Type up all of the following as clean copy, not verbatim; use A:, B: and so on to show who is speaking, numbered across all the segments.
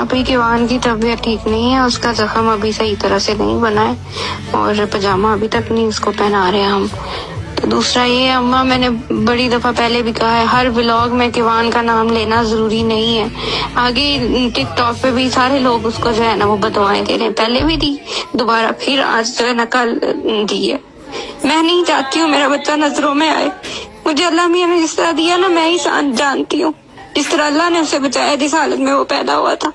A: ابھی کیوان کی طبیعت ٹھیک نہیں ہے، اس کا زخم ابھی صحیح طرح سے نہیں بنا ہے اور پاجامہ ابھی تک نہیں اس کو پہنا رہے ہم. تو دوسرا یہ اماں، میں نے بڑی دفعہ پہلے بھی کہا ہے، ہر ولاگ میں کیوان کا نام لینا ضروری نہیں ہے. آگے ٹک ٹاک پہ بھی سارے لوگ اس کو جو ہے نا وہ بدوائیں دے رہے ہیں، پہلے بھی دی، دوبارہ پھر آج جو ہے نا کل دی ہے. میں نہیں چاہتی ہوں میرا بچہ نظروں میں آئے. مجھے اللہ میاں نے جس طرح دیا نا، میں ہی جانتی ہوں جس طرح اللہ نے اسے بچایا جس حالت میں وہ پیدا ہوا تھا.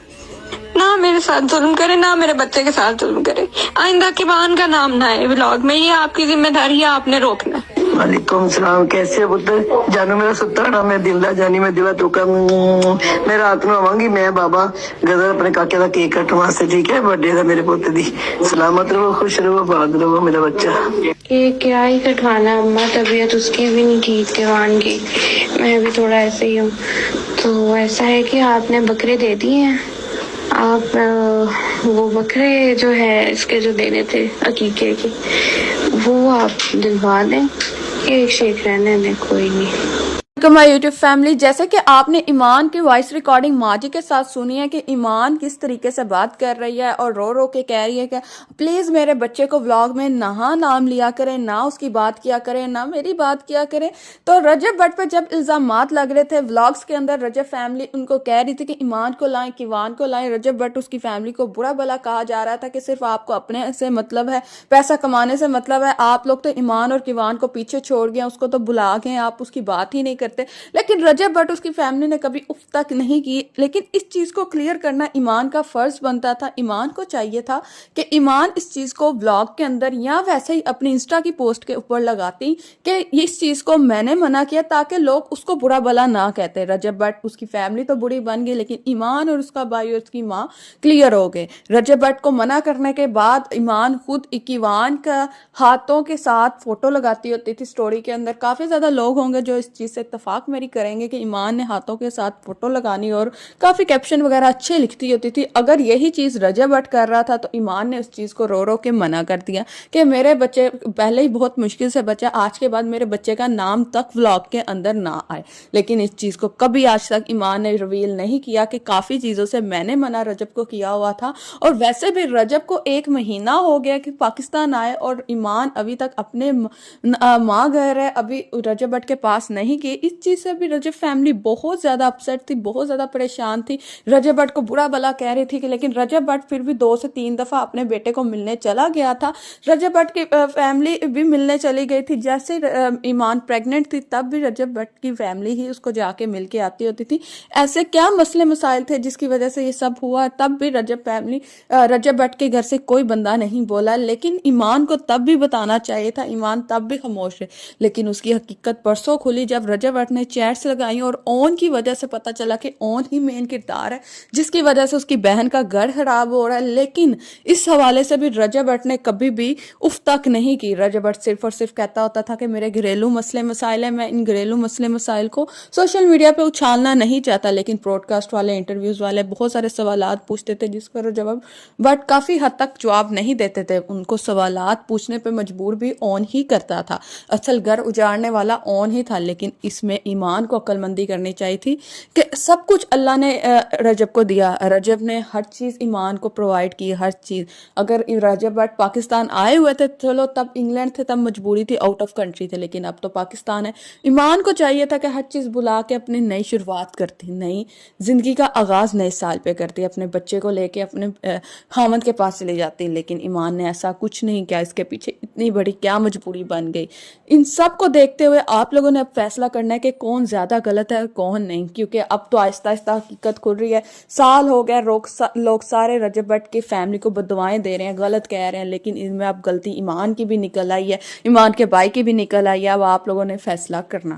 A: نہ میرے ساتھ ظلم کرے، نہ میرے بچے کے ساتھ ظلم کرے. آئندہ کیوان کا نام نہ ہے ولاگ میں، یہ آپ کی ذمہ داری ہے، آپ نے روکنا ہے.
B: وعلیکم السلام. کیسے ہو پتر جانو میرا ستانا؟ میں دلدا جانی میں دلا تو میں رات نو آواں گی. میں بابا گزر اپنے کاکے دا کیک کٹن واسطے، ٹھیک ہے؟ برتھڈے دا میرے پوتے دی. سلامت رہو، خوش رہو، آباد رہو میرا بچہ.
A: کیک کیا ہی کٹوانا اماں، طبیعت اس کی بھی نہیں ٹھیک کیوان کی. میں بھی تھوڑا ایسے ہی ہوں. تو ایسا ہے کہ آپ نے بکرے دے دیے ہیں. آپ وہ بکرے جو ہے اس کے جو دینے تھے عقیقے کے، وہ آپ دلوا دیں. کیک شیک رہنے دیں، کوئی نہیں.
C: مائی یوٹیوب فیملی، جیسے کہ آپ نے ایمان کی وائس ریکارڈنگ ماں جی کے ساتھ سنی ہے کہ ایمان کس طریقے سے بات کر رہی ہے اور رو رو کے کہہ رہی ہے کہ پلیز میرے بچے کو ولاگ میں نہ نام لیا کریں، نہ اس کی بات کیا کریں، نہ میری بات کیا کریں. تو رجب بٹ پہ جب الزامات لگ رہے تھے ولاگز کے اندر، رجب فیملی ان کو کہہ رہی تھی کہ ایمان کو لائیں، کیوان کو لائیں. رجب بٹ اس کی فیملی کو برا بلا کہا جا رہا تھا کہ صرف آپ کو اپنے سے مطلب ہے، پیسہ کمانے سے مطلب ہے. آپ لوگ تو ایمان اور کیوان کو پیچھے چھوڑ گئے، اس کو تو بلا گئے، آپ اس کی بات ہی نہیں کرتے. لیکن رجب بٹ اس کی فیملی نے کبھی اف تک نہیں کی. لیکن اس چیز کو کلیئر کرنا ایمان کا فرض بنتا تھا. ایمان کو چاہیے تھا کہ ایمان اس چیز کو ولاگ کے اندر یا ویسے ہی اپنی انسٹا کی پوسٹ کے اوپر لگاتی کہ اس چیز کو میں نے منع کیا، تاکہ لوگ اس کو برا بلا نہ کہتے. رجب بٹ اس کی فیملی تو بری بن گئی، لیکن ایمان اور اس کا بھائی اور اس کی ماں کلیئر ہو گئے. رجب بٹ کو منع کرنے کے بعد ایمان خود ایوان کا ہاتھوں کے ساتھ فوٹو لگاتی ہوتی تھی سٹوری کے اندر. کافی زیادہ لوگ ہوں گے جو اس چیز سے اتفاق میری کریں گے کہ ایمان نے ہاتھوں کے ساتھ فوٹو لگانی اور کافی کیپشن وغیرہ اچھے لکھتی ہوتی تھی. اگر یہی چیز رجب بٹ کر رہا تھا تو ایمان نے اس چیز کو رو رو کے منع کر دیا کہ میرے بچے پہلے ہی بہت مشکل سے بچہ، آج کے بعد میرے بچے کا نام تک ولاگ کے اندر نہ آئے. لیکن اس چیز کو کبھی آج تک ایمان نے ریویل نہیں کیا کہ کافی چیزوں سے میں نے منع رجب کو کیا ہوا تھا. اور ویسے بھی رجب کو 1 مہینہ ہو گیا کہ پاکستان آئے اور ایمان ابھی تک اپنے ماں گھر ہے، ابھی رجب بٹ کے پاس نہیں گئی. اس چیز سے بھی رجب فیملی بہت زیادہ اپسیٹ تھی، بہت زیادہ پریشان تھی. رجب بٹ کو برا بلا کہہ رہی تھی کہ لیکن رجب بٹ پھر بھی 2 سے 3 دفعہ اپنے بیٹے کو ملنے چلا گیا تھا. رجب بٹ کی فیملی بھی ملنے چلی گئی تھی. جیسے ایمان پریگننٹ تھی تب بھی رجب بٹ کی فیملی ہی اس کو جا کے مل کے آتی ہوتی تھی. ایسے کیا مسئلے مسائل تھے جس کی وجہ سے یہ سب ہوا، تب بھی رجب بٹ کے گھر سے کوئی بندہ نہیں بولا. لیکن ایمان کو تب بھی بتانا چاہیے تھا، ایمان تب بھی خاموش ہے. لیکن اس کی حقیقت پرسوں کھلی جب رجب بٹ نے چیٹس لگائی اور اون کی وجہ سے پتہ چلا کہ اون ہی مین کردار ہے جس کی وجہ سے اس کی بہن کا گھر خراب ہو رہا ہے. لیکن اس حوالے سے بھی رجب بٹ نے کبھی بھی اف تک نہیں کی. رجب بٹ صرف اور صرف کہتا ہوتا تھا کہ میرے گھریلو مسئلے مسائل ہیں، میں ان گھریلو مسئلے مسائل کو سوشل میڈیا پہ اچھالنا نہیں چاہتا. لیکن پروڈ کاسٹ والے، انٹرویوز والے بہت سارے سوالات پوچھتے تھے جس پر رجب بٹ کافی حد تک جواب نہیں دیتے تھے. ان کو سوالات پوچھنے پہ مجبور بھی اون ہی کرتا تھا. اصل گھر اجاڑنے والا اون ہی تھا. لیکن اس میں ایمان کو عقل مندی کرنی چاہیے تھی کہ سب کچھ اللہ نے رجب کو دیا. رجب نے ہر چیز ایمان کو پرووائڈ کی، ہر چیز. اگر رجب بٹ پاکستان آئے ہوئے تھے چلو تب انگلینڈ تھے، تب مجبوری تھی، آؤٹ آف کنٹری تھے. لیکن اب تو پاکستان ہے. ایمان کو چاہیے تھا کہ ہر چیز بلا کے اپنی نئی شروعات کرتی، نئی زندگی کا آغاز نئے سال پہ کرتی، اپنے بچے کو لے کے اپنے خاوند کے پاس چلی جاتی. لیکن ایمان نے ایسا کچھ نہیں کیا. اس کے پیچھے اتنی بڑی کیا مجبوری بن گئی؟ ان سب کو دیکھتے ہوئے آپ لوگوں نے اب فیصلہ کرنا ہے کہ کون زیادہ غلط ہے اور کون نہیں. کیونکہ اب تو آہستہ آہستہ حقیقت کھل رہی ہے. سال ہو گیا، لوگ سارے رجب بٹ کی فیملی کو بددعائیں دے رہے ہیں، غلط کہہ رہے ہیں. لیکن ان میں اب غلطی ایمان کی بھی نکل آئی ہے، ایمان کے بھائی کی بھی نکل آئی ہے. اب آپ لوگوں نے فیصلہ کرنا ہے.